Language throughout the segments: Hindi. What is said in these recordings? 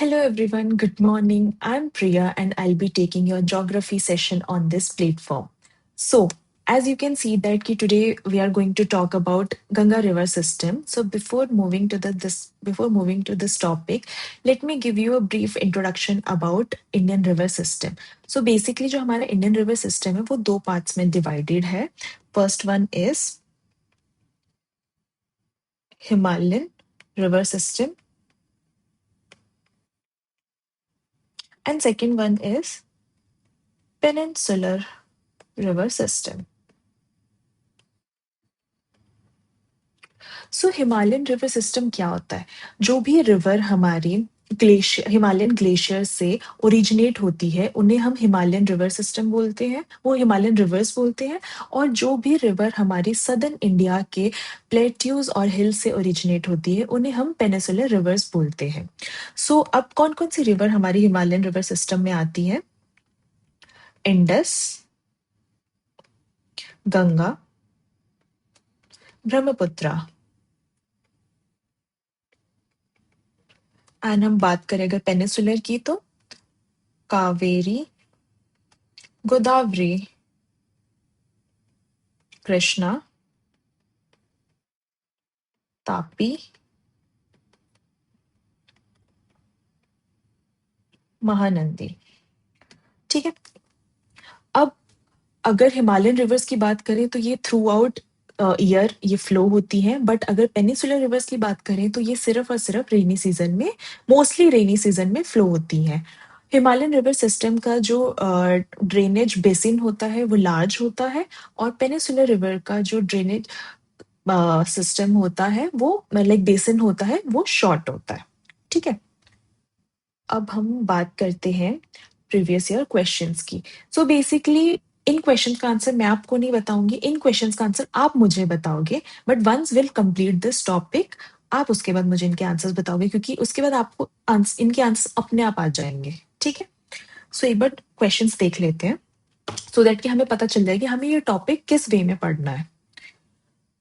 Hello everyone, good morning. I'm Priya and I'll be taking your geography session on this platform. So, as you can see that today we are going to talk about Ganga River system. So before moving to this topic, let me give you a brief introduction about Indian river system. So basically जो हमारा Indian river system है वो दो parts में divided है. First one is Himalayan river system and second one is Peninsular river system. So Himalayan river system क्या होता है? जो भी रिवर हमारी ग्लेशियर हिमालयन ग्लेशियर से ओरिजिनेट होती है उन्हें हम हिमालयन रिवर सिस्टम बोलते हैं, वो हिमालयन रिवर्स बोलते हैं। और जो भी रिवर हमारी सदर्न इंडिया के प्लेट्यूज और हिल से ओरिजिनेट होती है उन्हें हम पेनिसुलर रिवर्स बोलते हैं। सो अब कौन कौन सी रिवर हमारी हिमालयन रिवर सिस्टम में आती है? इंडस, गंगा, ब्रह्मपुत्रा। एंड हम बात करें अगर पेनिसुलर की तो कावेरी, गोदावरी, कृष्णा, तापी, महानंदी। ठीक है। अब अगर हिमालयन रिवर्स की बात करें तो ये थ्रू आउट ईयर ये फ्लो होती हैं, बट अगर पेनिसुलर रिवर्स की बात करें तो ये सिर्फ और सिर्फ रेनी सीजन में, मोस्टली रेनी सीजन में फ्लो होती हैं। हिमालयन रिवर सिस्टम का जो ड्रेनेज बेसिन होता है वो लार्ज होता है और पेनिसुलर रिवर का जो ड्रेनेज सिस्टम होता है वो लाइक बेसिन होता है वो शॉर्ट होता है। ठीक है। अब हम बात करते हैं प्रीवियस ईयर क्वेश्चंस की। सो बेसिकली इन क्वेश्चंस का आंसर मैं आपको नहीं बताऊंगी, इन क्वेश्चंस का आंसर आप मुझे बताओगे, but once will complete this topic आप उसके बाद मुझे इनके आंसर्स बताओगे, क्योंकि उसके बाद आपको इनके आंसर्स अपने आप आ जाएंगे। ठीक है। सो एक बार क्वेश्चंस देख लेते हैं सो दैट कि हमें पता चल जाए कि हमें ये टॉपिक किस वे में पढ़ना है।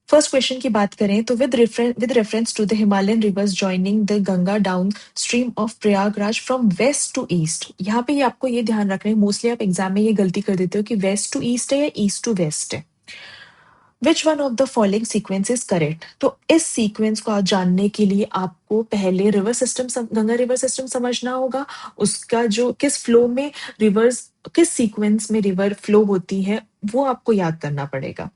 फर्स्ट क्वेश्चन की बात करें तो with reference to the Himalayan rivers joining the Ganga downstream of Prayagraj from west to east. यहाँ पे ये आपको ये ध्यान रखना है, मोस्टली आप एग्जाम में ये गलती कर देते हो कि वेस्ट टू ईस्ट है या ईस्ट टू वेस्ट है। Which one of the following sequence is correct? तो इस सीक्वेंस को आज जानने के लिए आपको पहले river system Ganga river system समझना होगा, उसका जो किस फ्लो में रिवर्स किस सीक्वेंस में रिवर फ्लो होती है वो आपको याद करना पड़ेगा।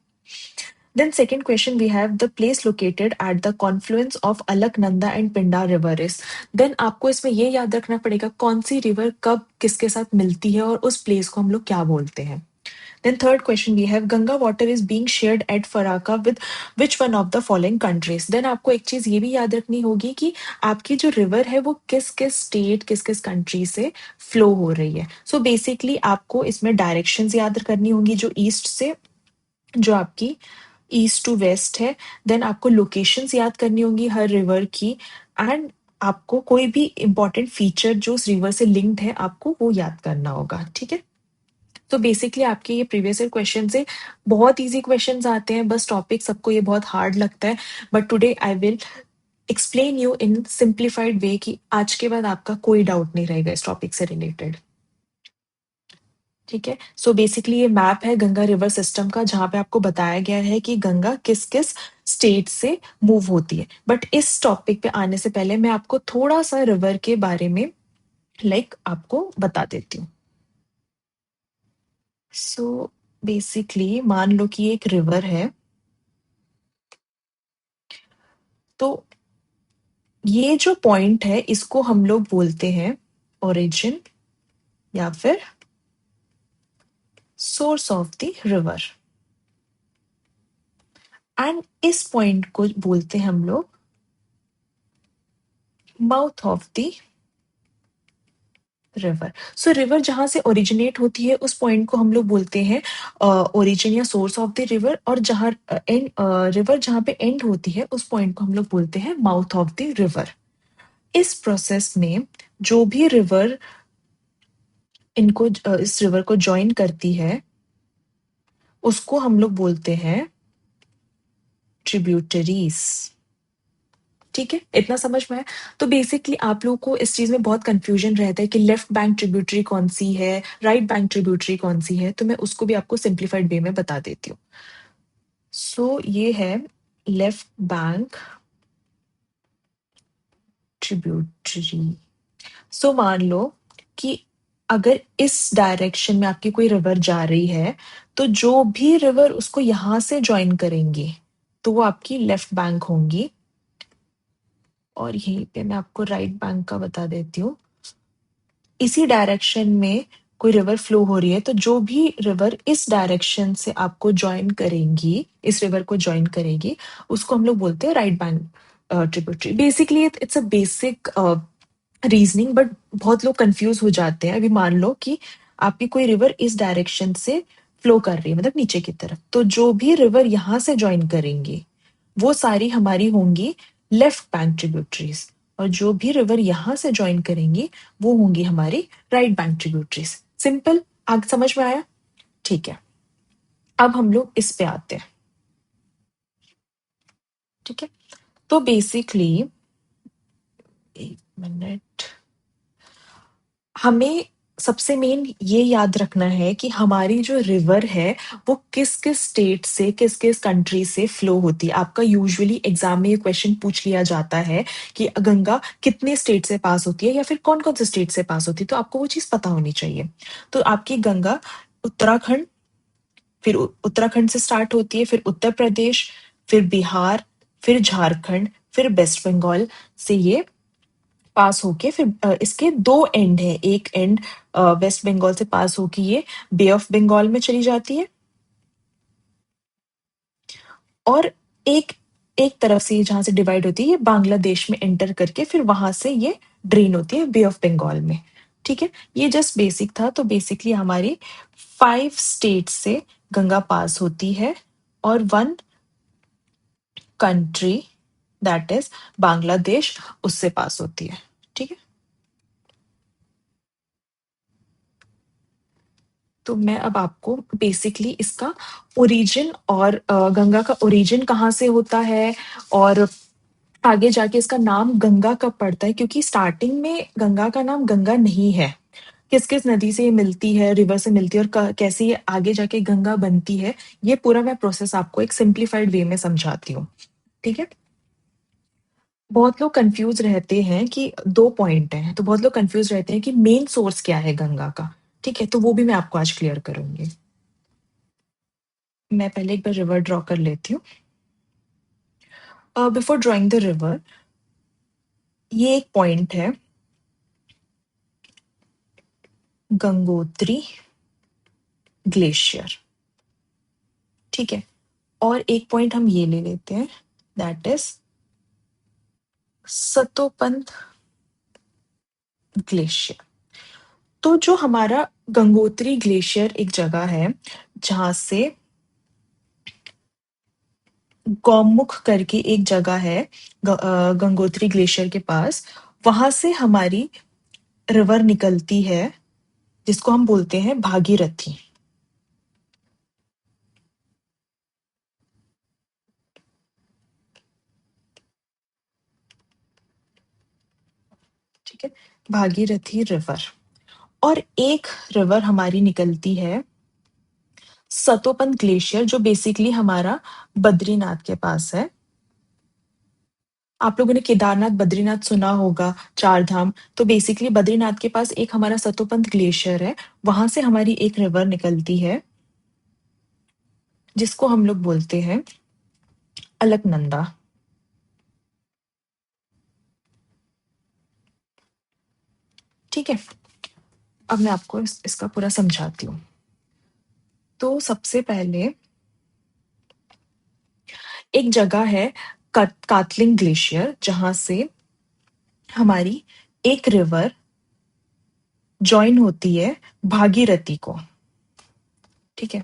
Then second question we have the place located at the confluence of Alaknanda and Pindar river is. Then आपको इसमें ये याद रखना पड़ेगा कौन सी रिवर कब किसके साथ मिलती है और उस प्लेस को हम लोग क्या बोलते हैं। Then third question we have Ganga water is being shared at Faraka with which one of the following countries? Then आपको एक चीज ये भी याद रखनी होगी कि आपकी जो रिवर है वो किस किस स्टेट किस किस कंट्री से फ्लो हो रही है। सो बेसिकली आपको इसमें डायरेक्शंस याद करनी होंगी, जो ईस्ट से जो आपकी ईस्ट टू वेस्ट है। देन आपको लोकेशंस याद करनी होंगी हर रिवर की, एंड आपको कोई भी इंपॉर्टेंट फीचर जो उस रिवर से लिंक्ड है आपको वो याद करना होगा। ठीक है। तो बेसिकली आपके ये प्रीवियस ईयर क्वेश्चन से बहुत इजी क्वेश्चंस आते हैं, बस टॉपिक सबको ये बहुत हार्ड लगता है, but today I will explain you in simplified वे कि आज के बाद आपका कोई डाउट नहीं रहेगा इस टॉपिक से रिलेटेड। ठीक है। सो बेसिकली ये मैप है गंगा रिवर सिस्टम का, जहां पे आपको बताया गया है कि गंगा किस किस स्टेट से मूव होती है। बट इस टॉपिक पे आने से पहले मैं आपको थोड़ा सा रिवर के बारे में आपको बता देती हूँ। सो बेसिकली मान लो कि एक रिवर है, तो ये जो पॉइंट है इसको हम लोग बोलते हैं ओरिजिन या फिर source of the river, and इस पॉइंट को बोलते हैं हम लोग mouth of the river. So river जहां से ओरिजिनेट होती है उस पॉइंट को हम लोग बोलते हैं ओरिजिन या सोर्स ऑफ द रिवर, और जहां एंड रिवर जहां पे एंड होती है उस पॉइंट को हम लोग बोलते हैं माउथ ऑफ द रिवर। इस प्रोसेस में जो भी रिवर इस रिवर को ज्वाइन करती है उसको हम लोग बोलते हैं ट्रिब्यूटरीज। ठीक है, इतना समझ में आया? तो बेसिकली आप लोगों को इस चीज़ में बहुत कन्फ्यूजन रहता है कि लेफ्ट बैंक ट्रिब्यूटरी कौन-सी है, राइट बैंक ट्रिब्यूटरी कौन-सी है, तो मैं उसको भी आपको सिम्प्लिफाइड वे में बता देती हूँ। सो ये है लेफ्ट बैंक ट्रिब्यूटरी। सो मान लो कि अगर इस डायरेक्शन में आपकी कोई रिवर जा रही है, तो जो भी रिवर उसको यहाँ से जॉइन करेंगी, तो वो आपकी लेफ्ट बैंक होंगी। और यहीं पे मैं आपको राइट बैंक का बता देती हूँ। इसी डायरेक्शन में कोई रिवर फ्लो हो रही है, तो जो भी रिवर इस डायरेक्शन से आपको जॉइन करेंगी, इस रिवर को जॉइन करेगी, उसको हम लोग बोलते हैं right bank tributary. Basically it's a basic reasoning, but बहुत लोग कंफ्यूज हो जाते हैं। अभी मान लो कि आपकी कोई रिवर इस डायरेक्शन से फ्लो कर रही है, मतलब नीचे की तरफ, तो जो भी रिवर यहाँ से ज्वाइन करेंगी वो सारी हमारी होंगी लेफ्ट बैंक ट्रिब्यूटरीज, और जो भी रिवर यहाँ से ज्वाइन करेंगी वो होंगी हमारी राइट बैंक ट्रिब्यूटरीज। सिंपल, आगे समझ में आया? ठीक है, अब हम लोग इस पे आते हैं। ठीक है, तो बेसिकली एक मिनट, हमें सबसे मेन ये याद रखना है कि हमारी जो रिवर है वो किस किस स्टेट से, किस किस कंट्री से फ्लो होती है। आपका यूजुअली एग्जाम में ये क्वेश्चन पूछ लिया जाता है कि गंगा कितने स्टेट से पास होती है या फिर कौन कौन से स्टेट से पास होती है, तो आपको वो चीज़ पता होनी चाहिए। तो आपकी गंगा उत्तराखंड, फिर उत्तराखंड से स्टार्ट होती है, फिर उत्तर प्रदेश, फिर बिहार, फिर झारखंड, फिर वेस्ट बंगाल से ये पास होके फिर इसके दो एंड है। एक एंड वेस्ट बंगाल से पास होके ये बे ऑफ बंगाल में चली जाती है, और एक एक तरफ से जहां से डिवाइड होती है ये बांग्लादेश में एंटर करके फिर वहां से ये ड्रेन होती है बे ऑफ बंगाल में। ठीक है, ये जस्ट बेसिक था। तो बेसिकली हमारी 5 स्टेट से गंगा पास होती है, और 1 कंट्री दैट इज बांग्लादेश उससे पास होती है। ठीक है, तो मैं अब आपको बेसिकली इसका ओरिजिन और गंगा का ओरिजिन कहाँ से होता है, और आगे जाके इसका नाम गंगा कब पड़ता है, क्योंकि स्टार्टिंग में गंगा का नाम गंगा नहीं है। किस किस नदी से ये मिलती है, रिवर से मिलती है, और कैसे ये आगे जाके गंगा बनती है, ये पूरा मैं प्रोसेस आपको एक सिंप्लीफाइड वे में समझाती हूँ। ठीक है, बहुत लोग कंफ्यूज रहते हैं कि 2 पॉइंट हैं, तो बहुत लोग कंफ्यूज रहते हैं कि मेन सोर्स क्या है गंगा का। ठीक है, तो वो भी मैं आपको आज क्लियर करूंगी। मैं पहले एक बार रिवर ड्रॉ कर लेती हूँ। बिफोर ड्रॉइंग द रिवर, ये एक पॉइंट है गंगोत्री ग्लेशियर। ठीक है, और एक पॉइंट हम ये ले लेते हैं, दैट इज सतोपंथ ग्लेशियर। तो जो हमारा गंगोत्री ग्लेशियर एक जगह है जहां से गौमुख करके एक जगह है गंगोत्री ग्लेशियर के पास, वहां से हमारी रिवर निकलती है जिसको हम बोलते हैं भागीरथी। ठीक है, भागीरथी रिवर। और एक रिवर हमारी निकलती है सतोपंथ ग्लेशियर, जो बेसिकली हमारा बद्रीनाथ के पास है। आप लोगों ने केदारनाथ बद्रीनाथ सुना होगा, 4 धाम, तो बेसिकली बद्रीनाथ के पास एक हमारा सतोपंथ ग्लेशियर है, वहां से हमारी एक रिवर निकलती है जिसको हम लोग बोलते हैं अलकनंदा। ठीक है, अब मैं आपको इसका पूरा समझाती हूँ। तो सबसे पहले एक जगह है कातलिंग ग्लेशियर, जहां से हमारी एक रिवर जॉइन होती है भागीरथी को। ठीक है,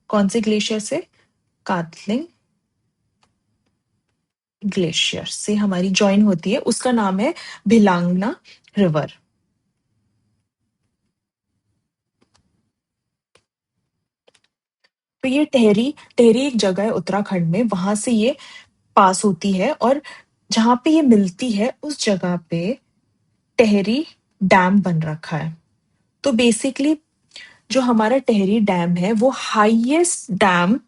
कौन से ग्लेशियर से? कातलिंग ग्लेशियर से हमारी जॉइन होती है, उसका नाम है भिलांगना रिवर। तो ये टेहरी टेहरी एक जगह है उत्तराखंड में, वहां से ये पास होती है, और जहाँ पे ये मिलती है उस जगह पे टेहरी डैम बन रखा है। तो बेसिकली जो हमारा टेहरी डैम है वो हाईएस्ट डैम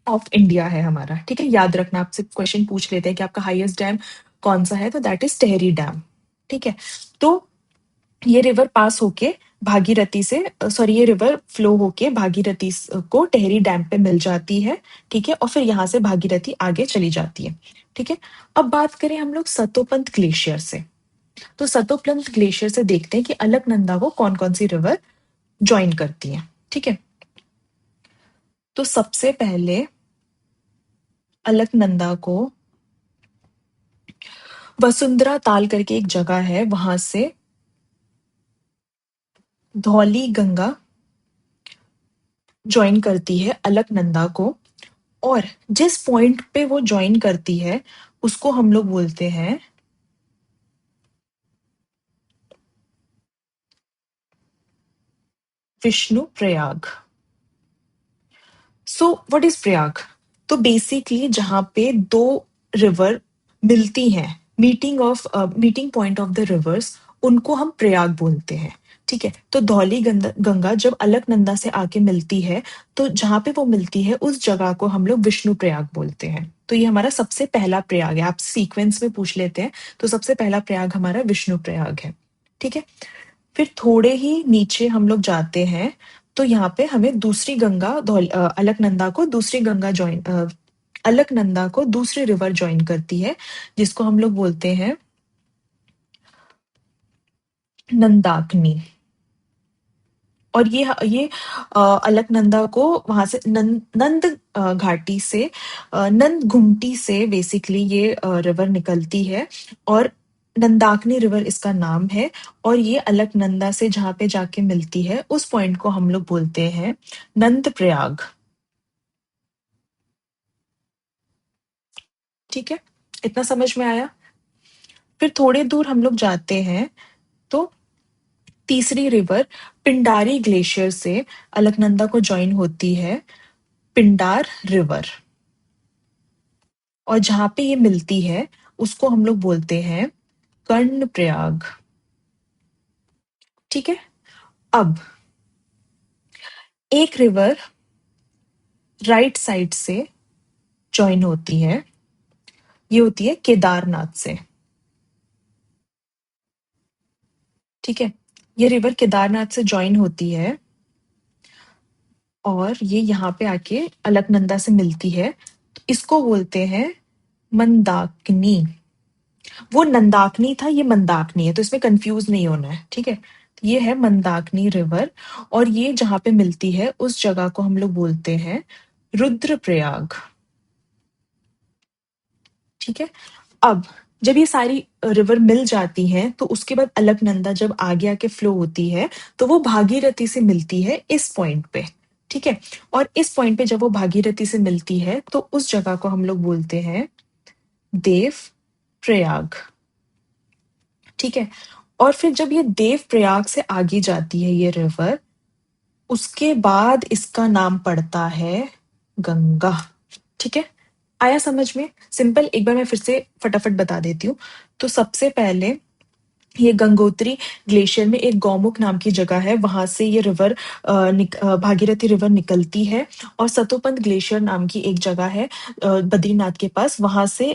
ऑफ इंडिया है हमारा, ठीक है। याद रखना, आपसे क्वेश्चन पूछ लेते हैं कि आपका हाईएस्ट डैम कौन सा है, तो दैट इज टेहरी डैम, ठीक है। तो ये रिवर पास होके भागीरथी से, सॉरी, ये रिवर फ्लो होके भागीरथी को टेहरी डैम पे मिल जाती है, ठीक है। और फिर यहाँ से भागीरथी आगे चली जाती है, ठीक है। अब बात करें हम लोग सतोपंत ग्लेशियर से, तो सतोपंत ग्लेशियर से देखते हैं कि अलकनंदा को कौन कौन सी रिवर ज्वाइन करती है, ठीक है। तो सबसे पहले अलकनंदा को वसुंधरा ताल करके एक जगह है, वहां से धौली गंगा ज्वाइन करती है अलकनंदा को। और जिस पॉइंट पे वो ज्वाइन करती है उसको हम लोग बोलते हैं Vishnu Prayag. So what is Prayag? तो बेसिकली जहां पे दो रिवर मिलती हैं, meeting point of the reverse, उनको हम प्रयाग बोलते हैं, ठीक है। तो धौली गंगा जब अलकनंदा से आके मिलती है, तो जहां पे वो मिलती है उस जगह को हम लोग विष्णु प्रयाग बोलते हैं। तो ये हमारा सबसे पहला प्रयाग है, आप सीक्वेंस में पूछ लेते हैं, तो सबसे पहला प्रयाग हमारा विष्णु प्रयाग है, ठीक है। फिर थोड़े ही नीचे हम लोग जाते हैं, तो यहाँ पे हमें दूसरी गंगा अलकनंदा को दूसरी गंगा अलकनंदा को दूसरी रिवर ज्वाइन करती है, जिसको हम लोग बोलते हैं नंदाकिनी। और ये अलकनंदा को वहां से नंद घाटी से, नंद घुमटी से बेसिकली ये रिवर निकलती है, और नंदाकिनी रिवर इसका नाम है। और ये अलकनंदा से जहां पे जाके मिलती है उस पॉइंट को हम लोग बोलते हैं नंद प्रयाग, ठीक है। इतना समझ में आया? फिर थोड़े दूर हम लोग जाते हैं, तो तीसरी रिवर पिंडारी ग्लेशियर से अलकनंदा को ज्वाइन होती है, पिंडार रिवर। और जहां पे ये मिलती है उसको हम लोग बोलते हैं कर्णप्रयाग, ठीक है। अब एक रिवर राइट साइड से ज्वाइन होती है, ये होती है केदारनाथ से, ठीक है। ये रिवर केदारनाथ से ज्वाइन होती है और ये यहाँ पे आके अलकनंदा से मिलती है, तो इसको बोलते हैं मंदाकिनी। वो नंदाकिनी था, ये मंदाकिनी है, तो इसमें कंफ्यूज नहीं होना है, ठीक है। ये है मंदाकिनी रिवर, और ये जहां पे मिलती है उस जगह को हम लोग बोलते हैं रुद्रप्रयाग, ठीक है। अब जब ये सारी रिवर मिल जाती हैं, तो उसके बाद अलकनंदा जब आगे आके फ्लो होती है, तो वो भागीरथी से मिलती है इस पॉइंट पे, ठीक है। और इस पॉइंट पे जब वो भागीरथी से मिलती है, तो उस जगह को हम लोग बोलते हैं देव प्रयाग, ठीक है। और फिर जब ये देव प्रयाग से आगे जाती है ये रिवर, उसके बाद इसका नाम पड़ता है गंगा, ठीक है। आया समझ में? सिंपल, एक बार मैं फिर से फटाफट बता देती हूँ। तो सबसे पहले ये गंगोत्री ग्लेशियर में एक गौमुख नाम की जगह है, वहां से ये रिवर भागीरथी रिवर निकलती है। और सतोपंत ग्लेशियर नाम की एक जगह है बद्रीनाथ के पास, वहां से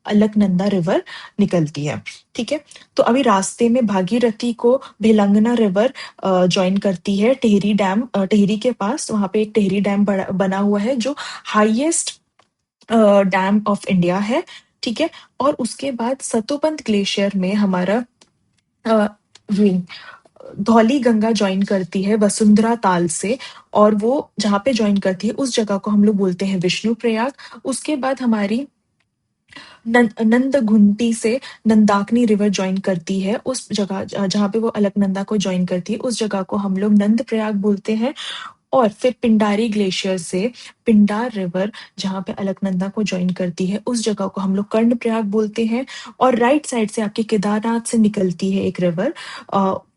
अलकनंदा रिवर निकलती है, ठीक है। तो अभी रास्ते में भागीरथी को भिलंगना रिवर ज्वाइन करती है टिहरी डैम, टिहरी के पास, वहां पे एक टिहरी डैम बना हुआ है जो हाईएस्ट डैम ऑफ इंडिया है, ठीक है। और उसके बाद सतोपंत ग्लेशियर में हमारा अ, ये धौली गंगा ज्वाइन करती है वसुंधरा ताल से, और वो जहाँ पे ज्वाइन करती है उस जगह को हम लोग बोलते हैं विष्णु प्रयाग। उसके बाद हमारी नंद घुंटी से नंदाकिनी रिवर ज्वाइन करती है, उस जगह जहाँ पे वो अलकनंदा को ज्वाइन करती है उस जगह को हम लोग नंद प्रयाग बोलते हैं। और फिर पिंडारी ग्लेशियर से पिंडार रिवर जहाँ पे अलकनंदा को ज्वाइन करती है उस जगह को हम लोग कर्णप्रयाग बोलते हैं। और राइट साइड से आपके केदारनाथ से निकलती है एक रिवर,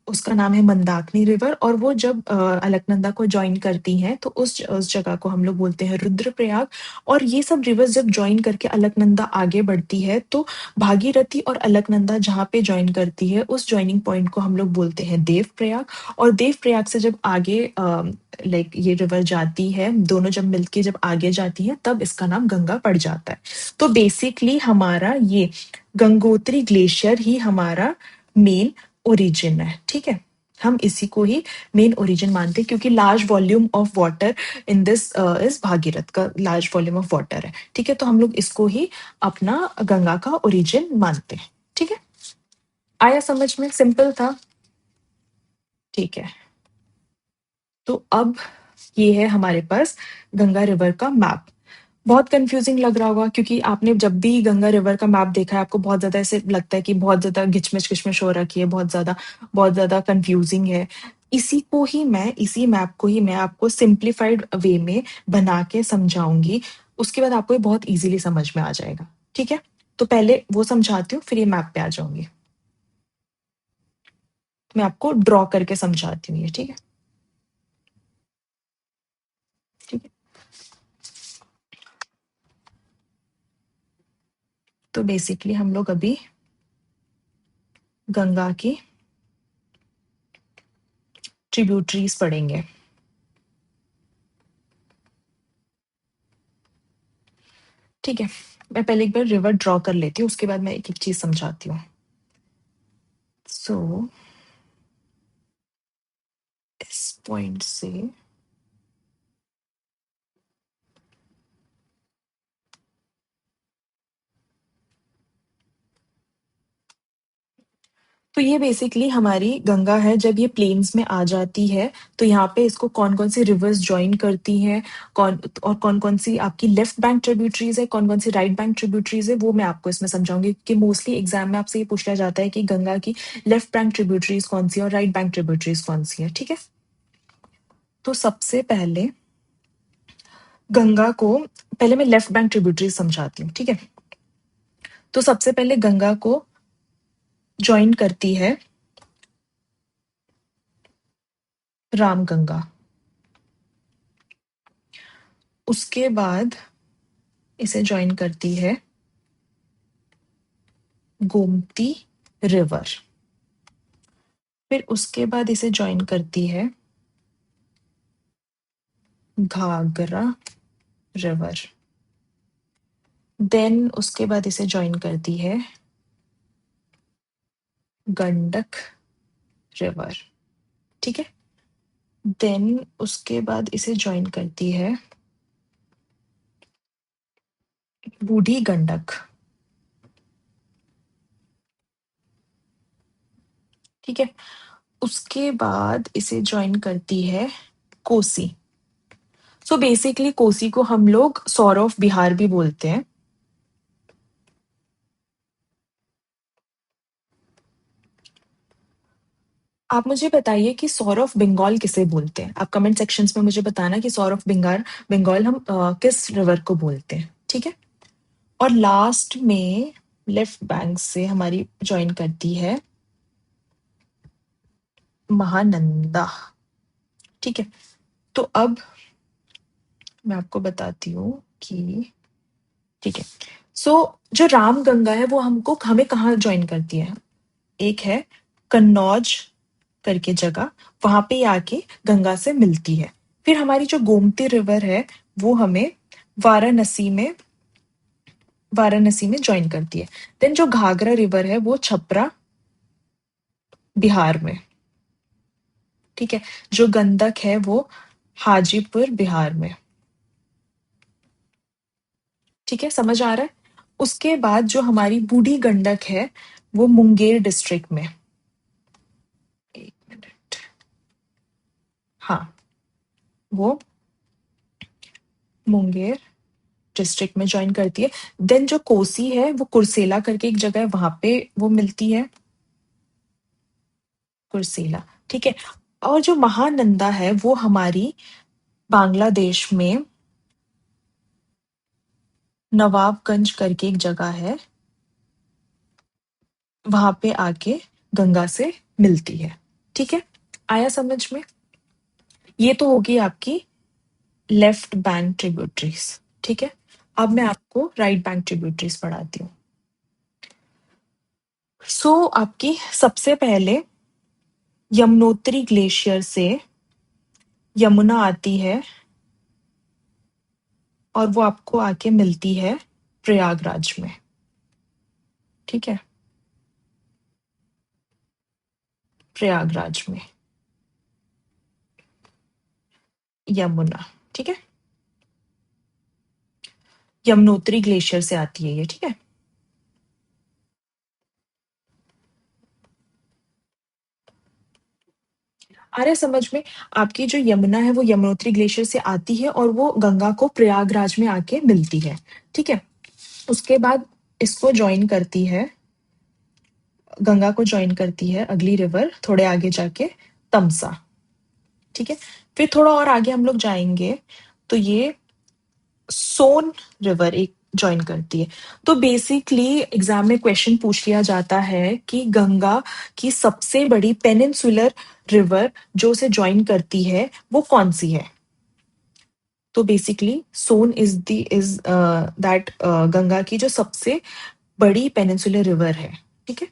उसका नाम है मंदाकिनी रिवर, और वो जब अलकनंदा को जॉइन करती हैं तो उस जगह को हम लोग बोलते हैं रुद्रप्रयाग। और ये सब रिवर्स जब जॉइन करके अलकनंदा आगे बढ़ती है तो भागीरथी और अलकनंदा जहाँ पे जॉइन करती है उस जॉइनिंग पॉइंट को हम लोग बोलते हैं देवप्रयाग। और देवप्रयाग से जब आगे लाइक ये रिवर जाती है, दोनों जब मिलके जब आगे जाती है तब इसका नाम गंगा पड़ जाता है। तो बेसिकली हमारा ये गंगोत्री ग्लेशियर ही हमारा मेन ओरिजिन है, ठीक है। हम इसी को ही मेन ओरिजिन मानते हैं क्योंकि large volume of water in this is Bhagirath का लार्ज वॉल्यूम ऑफ वाटर है, ठीक है। तो हम लोग इसको ही अपना गंगा का ओरिजिन मानते हैं, ठीक है। आया समझ में? सिंपल था, ठीक है। तो अब ये है हमारे पास गंगा रिवर का मैप। बहुत कंफ्यूजिंग लग रहा होगा क्योंकि आपने जब भी गंगा रिवर का मैप देखा है आपको बहुत ज्यादा ऐसे लगता है कि बहुत ज्यादा घिचमिच घिचमिच हो रखी है, बहुत ज्यादा कंफ्यूजिंग है। इसी मैप को ही मैं आपको सिंप्लीफाइड वे में बना के समझाऊंगी। उसके बाद आपको ये बहुत इजीली समझ में आ जाएगा, ठीक है। तो पहले वो समझाती हूँ, फिर ये मैप पे आ जाऊंगी। मैं आपको ड्रॉ करके समझाती हूँ ये, ठीक है। ठीक है, तो बेसिकली हम लोग अभी गंगा की ट्रिब्यूटरीज पढ़ेंगे। ठीक है, मैं पहले एक बार रिवर ड्रॉ कर लेती हूँ, उसके बाद मैं एक एक चीज समझाती हूँ। सो इस पॉइंट से तो ये बेसिकली हमारी गंगा है। जब ये प्लेन्स में आ जाती है तो यहाँ पे इसको कौन कौन सी रिवर्स ज्वाइन करती हैं, कौन कौन सी आपकी लेफ्ट बैंक ट्रिब्यूटरीज है, कौन कौन सी राइट बैंक ट्रिब्यूटरीज है, वो मैं आपको इसमें समझाऊंगी कि मोस्टली एग्जाम में आपसे ये पूछा जाता है कि गंगा की लेफ्ट बैंक ट्रिब्यूटरीज कौन सी है और राइट बैंक ट्रिब्यूटरीज कौन सी है, ठीक है। तो सबसे पहले गंगा को पहले मैं लेफ्ट बैंक ट्रिब्यूटरीज समझाती हूँ, ठीक है। तो सबसे पहले गंगा को ज्वाइन करती है रामगंगा। उसके बाद इसे ज्वाइन करती है गोमती रिवर। फिर उसके बाद इसे ज्वाइन करती है घाघरा रिवर। देन उसके बाद इसे ज्वाइन करती है गंडक रिवर, ठीक है। देन उसके बाद इसे ज्वाइन करती है बूढ़ी गंडक, ठीक है। उसके बाद इसे ज्वाइन करती है कोसी। सो बेसिकली कोसी को हम लोग सौर ऑफ बिहार भी बोलते हैं। आप मुझे बताइए कि सौर ऑफ बंगाल किसे बोलते हैं। आप कमेंट सेक्शंस में मुझे बताना कि सौर ऑफ बंगाल बंगाल हम किस रिवर को बोलते हैं, ठीक है। और लास्ट में लेफ्ट बैंक से हमारी ज्वाइन करती है महानंदा, ठीक है। तो अब मैं आपको बताती हूँ कि ठीक है। सो जो राम गंगा है वो हमको हमें कहाँ ज्वाइन करती है। एक है कन्नौज करके जगह, वहां पे आके गंगा से मिलती है। फिर हमारी जो गोमती रिवर है वो हमें वाराणसी में वाराणसी में ज्वाइन करती है। देन जो घाघरा रिवर है वो छपरा बिहार में, ठीक है। जो गंडक है वो हाजीपुर बिहार में, ठीक है। समझ आ रहा है? उसके बाद जो हमारी बूढ़ी गंडक है वो मुंगेर डिस्ट्रिक्ट में, एक मिनट, हाँ, वो मुंगेर डिस्ट्रिक्ट में ज्वाइन करती है। देन जो कोसी है वो कुर्सेला करके एक जगह है, वहां पे वो मिलती है, कुर्सेला, ठीक है। और जो महानंदा है वो हमारी बांग्लादेश में नवाबगंज करके एक जगह है, वहां पे आके गंगा से मिलती है, ठीक है, आया समझ में? ये तो होगी आपकी लेफ्ट बैंक ट्रिब्यूटरीज। ठीक है, अब मैं आपको राइट बैंक ट्रिब्यूटरीज पढ़ाती हूँ। आपकी सबसे पहले यमुनोत्री ग्लेशियर से यमुना आती है और वो आपको आके मिलती है प्रयागराज में। ठीक है, प्रयागराज में यमुना। ठीक है, यमुनोत्री ग्लेशियर से आती है ये। ठीक है, आ रहा है समझ में? आपकी जो यमुना है वो यमुनोत्री ग्लेशियर से आती है और वो गंगा को प्रयागराज में आके मिलती है। ठीक है, उसके बाद इसको ज्वाइन करती है, गंगा को ज्वाइन करती है अगली रिवर थोड़े आगे जाके तमसा। ठीक है, फिर थोड़ा और आगे हम लोग जाएंगे तो ये सोन रिवर एक ज्वाइन करती है। तो बेसिकली एग्जाम में क्वेश्चन पूछ लिया जाता है कि गंगा की सबसे बड़ी पेनिनसुलर रिवर जो उसे ज्वाइन करती है वो कौन सी है? तो basically Son is that Ganga की जो सबसे बड़ी पेनिनसुलर रिवर है। ठीक है,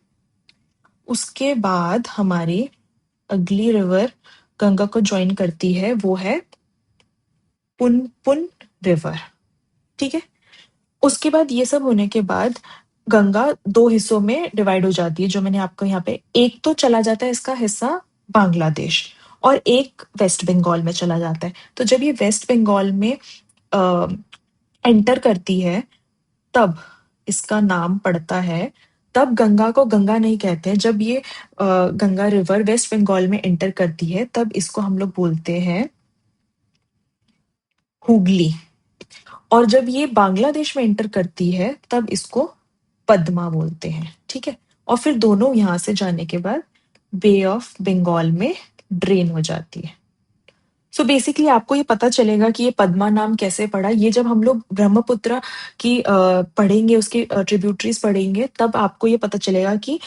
उसके बाद हमारी अगली रिवर गंगा को ज्वाइन करती है वो है पुनपुन रिवर। ठीक है, उसके बाद ये सब होने के बाद गंगा दो हिस्सों में डिवाइड हो जाती है, जो मैंने आपको यहाँ पे, एक तो चला जाता है इसका हिस्सा बांग्लादेश और एक वेस्ट बंगाल में चला जाता है। तो जब ये वेस्ट बंगाल में एंटर करती है तब इसका नाम पड़ता है, तब गंगा को गंगा नहीं कहते हैं। जब ये गंगा रिवर वेस्ट बंगाल में एंटर करती है तब इसको हम लोग बोलते हैं हुगली, और जब ये बांग्लादेश में एंटर करती है तब इसको पद्मा बोलते हैं। ठीक है, और फिर दोनों यहां से जाने के बाद बे ऑफ बंगाल में ड्रेन हो जाती है। बेसिकली आपको ये पता चलेगा कि ये पद्मा नाम कैसे पड़ा। ये जब हम लोग ब्रह्मपुत्र की पढ़ेंगे, उसकी ट्रिब्यूटरीज पढ़ेंगे, तब आपको ये पता चलेगा कि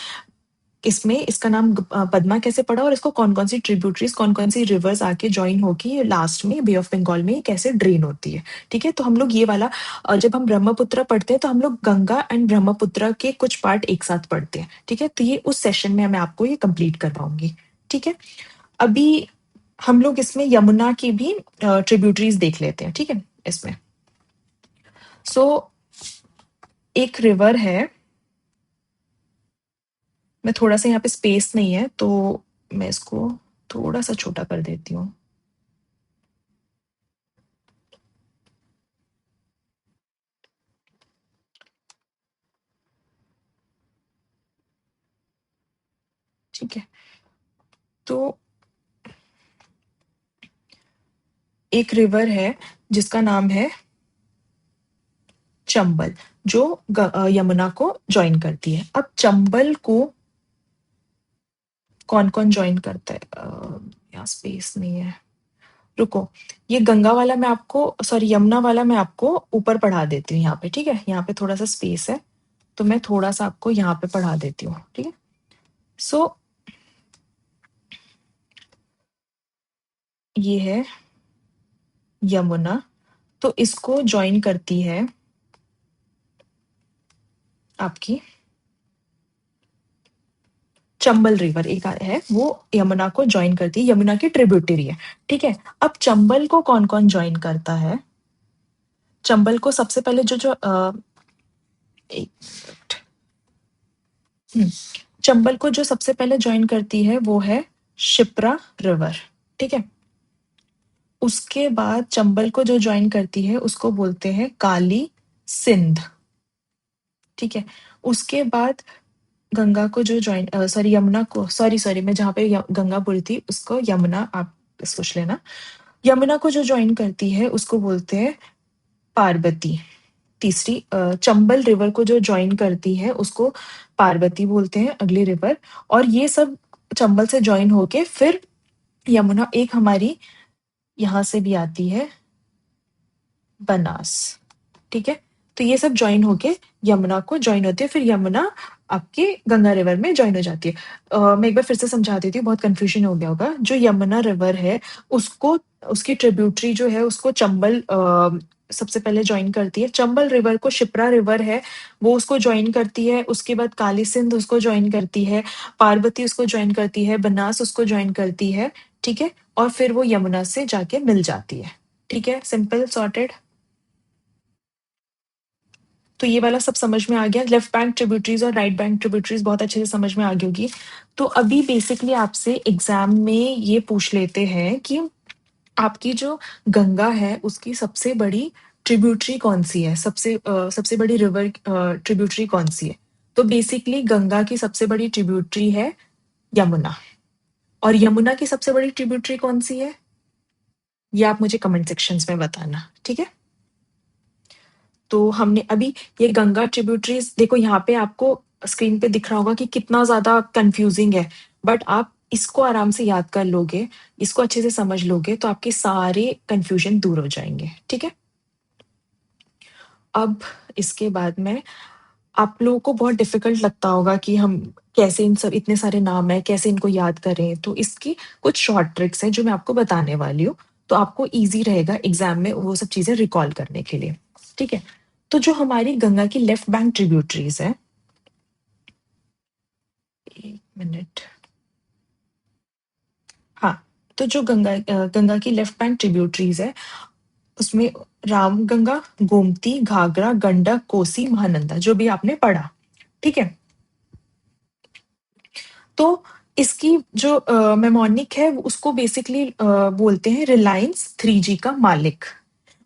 इसमें इसका नाम पद्मा कैसे पड़ा और इसको कौन कौन सी ट्रिब्यूटरीज, कौन कौन सी रिवर्स आके ज्वाइन होके लास्ट में बे ऑफ बंगाल में कैसे ड्रेन होती है। ठीक है, तो हम लोग ये वाला जब हम ब्रह्मपुत्र पढ़ते हैं तो हम लोग गंगा एंड ब्रह्मपुत्र के कुछ पार्ट एक साथ पढ़ते हैं। ठीक है, तो ये उस सेशन में मैं आपको ये कंप्लीट कर पाऊंगी। ठीक है, अभी हम लोग इसमें यमुना की भी ट्रिब्यूटरीज देख लेते हैं। ठीक है, इसमें एक रिवर है, मैं थोड़ा सा यहाँ पे स्पेस नहीं है तो मैं इसको थोड़ा सा छोटा कर देती हूँ। ठीक है, तो एक रिवर है जिसका नाम है चंबल, जो यमुना को ज्वाइन करती है। अब चंबल को कौन कौन ज्वाइन करता है? यहाँ स्पेस नहीं है, रुको। ये गंगा वाला मैं आपको, सॉरी यमुना वाला मैं आपको ऊपर पढ़ा देती हूँ यहाँ पे। ठीक है, यहाँ पे थोड़ा सा स्पेस है तो मैं थोड़ा सा आपको यहाँ पे पढ़ा देती हूँ। ठीक है, सो ये है यमुना, तो इसको ज्वाइन करती है आपकी चंबल रिवर, एक है वो यमुना को ज्वाइन करती है, यमुना की ट्रिब्यूटरी है। ठीक है, अब चंबल को कौन कौन ज्वाइन करता है? चंबल को सबसे पहले जो जो एक मिनट। चंबल को जो सबसे पहले ज्वाइन करती है वो है शिप्रा रिवर। ठीक है, उसके बाद चंबल को जो ज्वाइन करती है उसको बोलते हैं काली सिंध। ठीक है, उसके बाद गंगा को जो ज्वाइन, सॉरी यमुना को, सॉरी सॉरी मैं जहाँ पे गंगा बोली थी उसको यमुना आप सोच लेना। यमुना को जो ज्वाइन करती है उसको बोलते हैं पार्वती। तीसरी चंबल रिवर को जो ज्वाइन करती है उसको पार्वती बोलते हैं, अगली रिवर। और ये सब चंबल से ज्वाइन होके फिर यमुना एक हमारी यहाँ से भी आती है, बनास। ठीक है, तो ये सब ज्वाइन होके यमुना को ज्वाइन होती है, फिर यमुना आपके गंगा रिवर में जॉइन हो जाती है। मैं एक बार फिर से समझा देती हूँ, बहुत कन्फ्यूजन हो गया होगा। जो यमुना रिवर है, उसको उसकी ट्रिब्यूटरी जो है उसको चंबल सबसे पहले जॉइन करती है। चंबल रिवर को शिप्रा रिवर है, वो उसको जॉइन करती है। उसके बाद काली सिंध उसको जॉइन करती है, पार्वती उसको जॉइन करती है, बनास उसको जॉइन करती है, ठीक है? और फिर वो यमुना से जाके मिल जाती है, ठीक है? Simple sorted. तो ये वाला सब समझ में आ गया। लेफ्ट बैंक ट्रिब्यूटरीज और राइट बैंक ट्रिब्यूटरीज बहुत अच्छे से समझ में आ गई होगी। तो अभी बेसिकली आपसे एग्जाम में ये पूछ लेते हैं कि आपकी जो गंगा है उसकी सबसे बड़ी ट्रिब्यूटरी कौन सी है, सबसे बड़ी रिवर ट्रिब्यूटरी कौन सी है? तो बेसिकली गंगा की सबसे बड़ी ट्रिब्यूटरी है यमुना। और यमुना की सबसे बड़ी ट्रिब्यूटरी कौन सी है, ये आप मुझे कमेंट सेक्शंस में बताना, ठीक है? तो हमने अभी ये गंगा ट्रिब्यूटरीज देखो, यहाँ पे आपको स्क्रीन पे दिख रहा होगा कि कितना ज्यादा कंफ्यूजिंग है, बट आप इसको आराम से याद कर लोगे, इसको अच्छे से समझ लोगे तो आपके सारे कंफ्यूजन दूर हो जाएंगे, ठीक है? अब इसके बाद में आप लोगों को बहुत डिफिकल्ट लगता होगा कि हम कैसे इन सब इतने सारे नाम है कैसे इनको याद करें, तो इसकी कुछ शॉर्ट ट्रिक्स हैं जो मैं आपको बताने वाली हूँ, तो आपको इजी रहेगा एग्जाम में वो सब चीजें रिकॉल करने के लिए, ठीक है? तो जो हमारी गंगा की लेफ्ट बैंक ट्रिब्यूटरीज है, एक मिनट, हाँ, तो जो गंगा की लेफ्ट बैंक ट्रिब्यूटरीज है उसमें रामगंगा, गोमती, घाघरा, गंडक, कोसी, महानंदा, जो भी आपने पढ़ा, ठीक है? तो इसकी जो मेमोनिक है उसको बेसिकली बोलते हैं रिलायंस 3G का मालिक।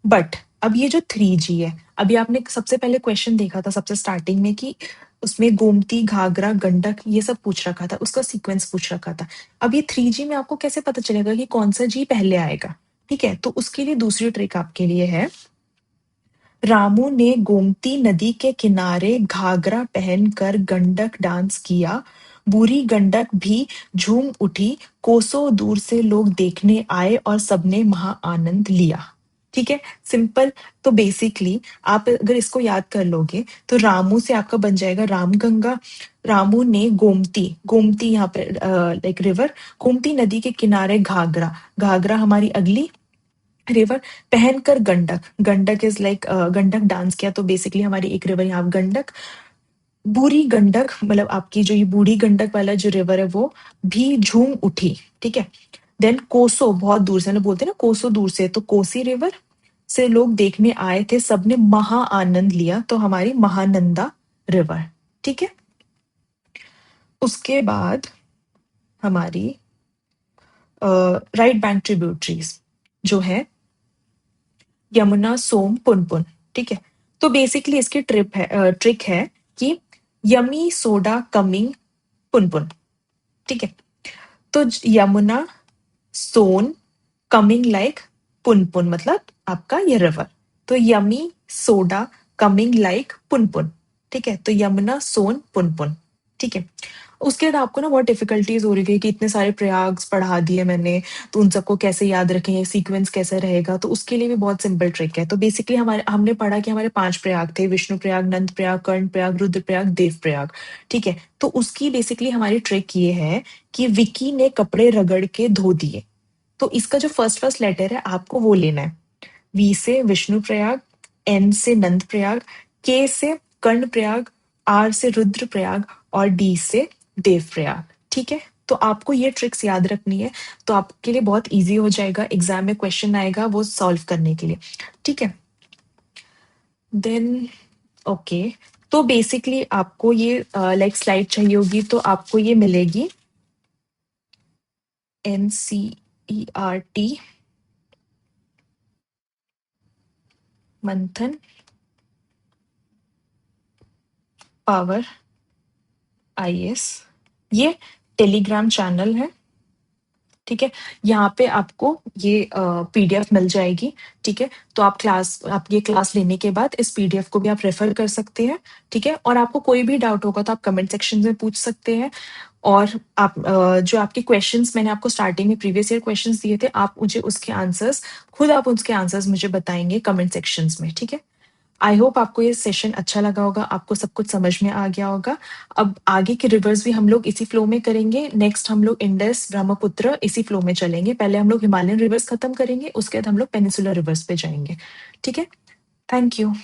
बट अब ये जो 3G है, अभी आपने सबसे पहले क्वेश्चन देखा था सबसे स्टार्टिंग में कि उसमें गोमती, घाघरा, गंडक ये सब पूछ रखा था, उसका सीक्वेंस पूछ रखा था। अब ये 3G में आपको कैसे पता चलेगा कि कौन सा जी पहले आएगा, ठीक है? तो उसके लिए दूसरी ट्रिक आपके लिए है। रामू ने गोमती नदी के किनारे घाघरा पहनकर गंडक डांस किया, बूढ़ी गंडक भी झूम उठी, कोसों दूर से लोग देखने आए और सबने महा आनंद लिया, ठीक है? सिंपल। तो बेसिकली आप अगर इसको याद कर लोगे तो रामू से आपका बन जाएगा रामगंगा। रामू ने गोमती, गोमती यहाँ पे लाइक रिवर, गोमती नदी के किनारे घाघरा, घाघरा हमारी अगली रिवर, पहनकर Gandak, Gandak is like Gandak dance किया, तो बेसिकली हमारी एक रिवर यहाँ गंडक। बूढ़ी गंडक मतलब आपकी जो ये बूढ़ी गंडक वाला जो रिवर है वो भी झूम उठी, ठीक है? देन कोसो, बहुत दूर से, मतलब बोलते हैं ना कोसो दूर से, तो कोसी रिवर से लोग देखने आए थे, सबने महा आनंद लिया, तो हमारी महानंदा रिवर, ठीक है? उसके बाद हमारी राइट बैंक ट्रिब्यूटरीज जो है यमुना, सोम, पुनपुन, ठीक है? तो बेसिकली इसकी ट्रिक है कि यमी सोडा कमिंग पुनपुन, ठीक है? तो यमुना, सोन, कमिंग लाइक पुनपुन, मतलब आपका ये रिवर। तो yummy soda coming like Punpun, ठीक है? तो यमुना, सोन, पुनपुन, ठीक है? उसके बाद आपको ना बहुत डिफिकल्टीज हो रही थी कि इतने सारे प्रयाग पढ़ा दिए मैंने, तो उन सबको कैसे याद रखें, सीक्वेंस कैसे रहेगा? तो उसके लिए भी बहुत सिंपल ट्रिक है। तो बेसिकली हमारे हमने पढ़ा कि हमारे 5 प्रयाग थे, विष्णु प्रयाग, नंद प्रयाग, कर्ण प्रयाग, रुद्र प्रयाग, देव प्रयाग, ठीक है? तो उसकी बेसिकली हमारी ट्रिक ये है कि विकी ने कपड़े रगड़ के धो दिए, तो इसका जो फर्स्ट फर्स्ट लेटर है आपको वो लेना है। वी से विष्णु प्रयाग, एन से नंद प्रयाग, के से कर्ण प्रयाग, आर से रुद्र प्रयाग और डी से देव प्रयाग, ठीक है? तो आपको ये ट्रिक्स याद रखनी है, तो आपके लिए बहुत इजी हो जाएगा, एग्जाम में क्वेश्चन आएगा वो सॉल्व करने के लिए, ठीक है? देन ओके, तो बेसिकली आपको ये लाइक स्लाइड चाहिए होगी तो आपको ये मिलेगी NCERT मंथन पावर IAS, ये टेलीग्राम चैनल है, ठीक है? यहाँ पे आपको ये PDF मिल जाएगी, ठीक है? तो आप ये क्लास लेने के बाद इस PDF को भी आप रेफर कर सकते हैं, ठीक है? और आपको कोई भी डाउट होगा तो आप कमेंट सेक्शन में पूछ सकते हैं। और आप जो आपके क्वेश्चंस मैंने आपको स्टार्टिंग में प्रीवियस ईयर क्वेश्चंस दिए थे, आप मुझे उसके आंसर्स, खुद आप उसके आंसर्स मुझे बताएंगे कमेंट सेक्शंस में, ठीक है? आई होप आपको ये सेशन अच्छा लगा होगा, आपको सब कुछ समझ में आ गया होगा। अब आगे के रिवर्स भी हम लोग इसी फ्लो में करेंगे। नेक्स्ट हम लोग इंडस, ब्रह्मपुत्र इसी फ्लो में चलेंगे। पहले हम लोग हिमालयन रिवर्स खत्म करेंगे, उसके बाद हम लोग पेनिनसुलर रिवर्स पे जाएँगे। ठीक है? Thank you.